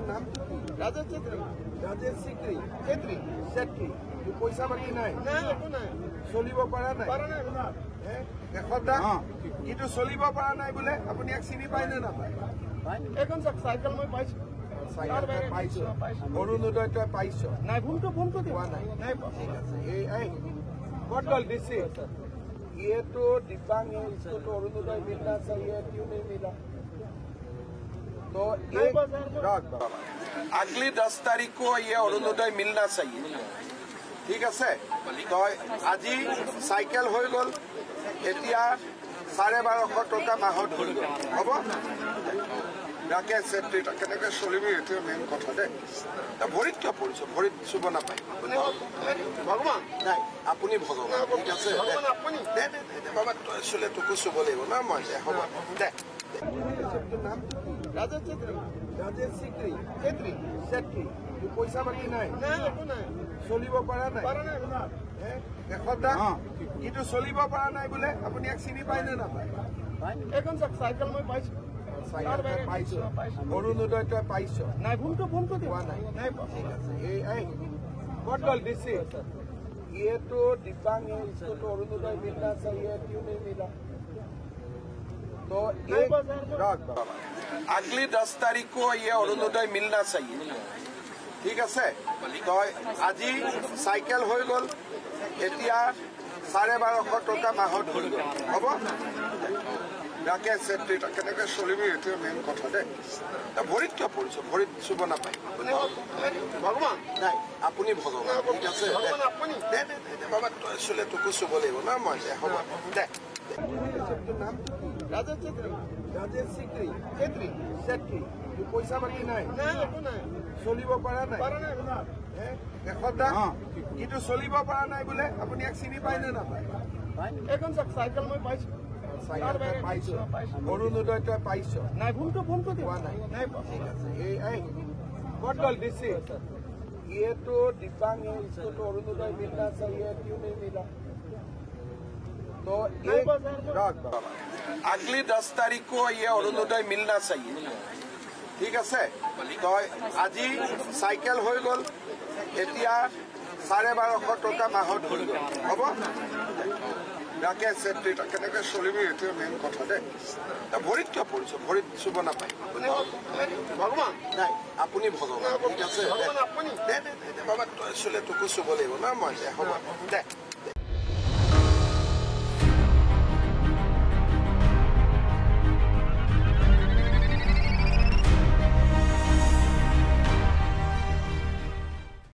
নামটো কি? ৰাজেশ ছেত্ৰী। ৰাজেশ ছিকৰি ছেত্ৰী। ছেত্ৰী পইচা পাতি নাই নাই একো নাই। চলিব পৰা নাই পাৰা নাই না। এশটা কিন্তু চলিব পৰা নাই বোলে আপুনি ইয়াক চিনি পায় নে নাপায়? এখন চাইকেল মই পাইছো। পাইছ অৰুণোদয় তই পাইছ নাই ফোনটো পোৱা নাই নাই ঠিক আছে এই what call this is ये तो दिव्यांग है इसको तो अरुणोदय मिलना चाहिए क्यों नहीं मिला तो एक अगली 10 तारीख को ये अरुणोदय मिलना चाहिए ठीक है तो आज साइकेल हो गल एतिया 12,500 टका माहत हो गल हम राकेश छेत्री केनेके चलिबी एतिया मेन कथा दे भरित किय परिछ भरित चुब नापाय भगवान নাই আপুনি ভগৱান ঠিক আছে ভগৱান আপুনি দে বাবা তই চলে তোকো চুব লাগিব না মই দে হ'ব দে নামটো কি? রাজেশ ছেত্রী। ৰাজেশ ছিকৰি ছেত্ৰী। ছেত্ৰী পইচা পাতি নাই নাই একো নাই। চলিব পৰা নাই পাৰা নাই না। এশটা কিন্তু চলিব পৰা নাই বোলে আপুনি ইয়াক চিনি পায় নে নাপায়? এখন চাইকেল মই পাইছো। পাইছ অৰুণোদয় তই পাইছ নাই ফোনটো পোৱা নাই নাই ঠিক আছে এই what call this is ये तो दिव्यांग है इसको तो अरुणोदय मिलना चाहिए क्यों नहीं मिला तो एक अगली 10 तारीख को ये अरुणोदय मिलना चाहिए ठीक है तो आज साइकेल हो गल एतिया 12,500 टका माहत हो गल हम राकेश छेत्री केनेके चलिबी एतिया मेन कथा दे भरित किय परिछ भरित चुब नापाय भगवान নাই আপুনি ভগৱান ঠিক আছে ভগৱান আপুনি দে বাবা তই চলে তোকো চুব লাগিব না মই দে হ'ব দে নামটো কি? রাজেশ ছেত্রী। ৰাজেশ ছিকৰি ছেত্ৰী। ছেত্ৰী পইচা পাতি নাই নাই একো নাই। চলিব পৰা নাই পাৰা নাই না। এশটা কিন্তু চলিব পৰা নাই বোলে আপুনি ইয়াক চিনি পায় নে নাপায়? এখন চাইকেল মই পাইছো। পাইছ অৰুণোদয় তই পাইছ নাই ফোনটো পোৱা নাই নাই ঠিক আছে এই what call this is ये तो दिव्यांग है इसको तो अरुणोदय मिलना चाहिए क्यों नहीं मिला तो एक अगली 10 तारीख को ये अरुणोदय मिलना चाहिए ठीक है तो आज साइकेल हो गल एतिया 12,500 टका माहत हो गल हम राकेश छेत्री केनेके चलिबी एतिया मेन कथा दे भरित किय परिछ भरित चुब नापाय भगवान নাই আপুনি ভগৱান ঠিক আছে ভগৱান আপুনি দে বাবা তই চলে তোকো চুব লাগিব না মই দে হ'ব দে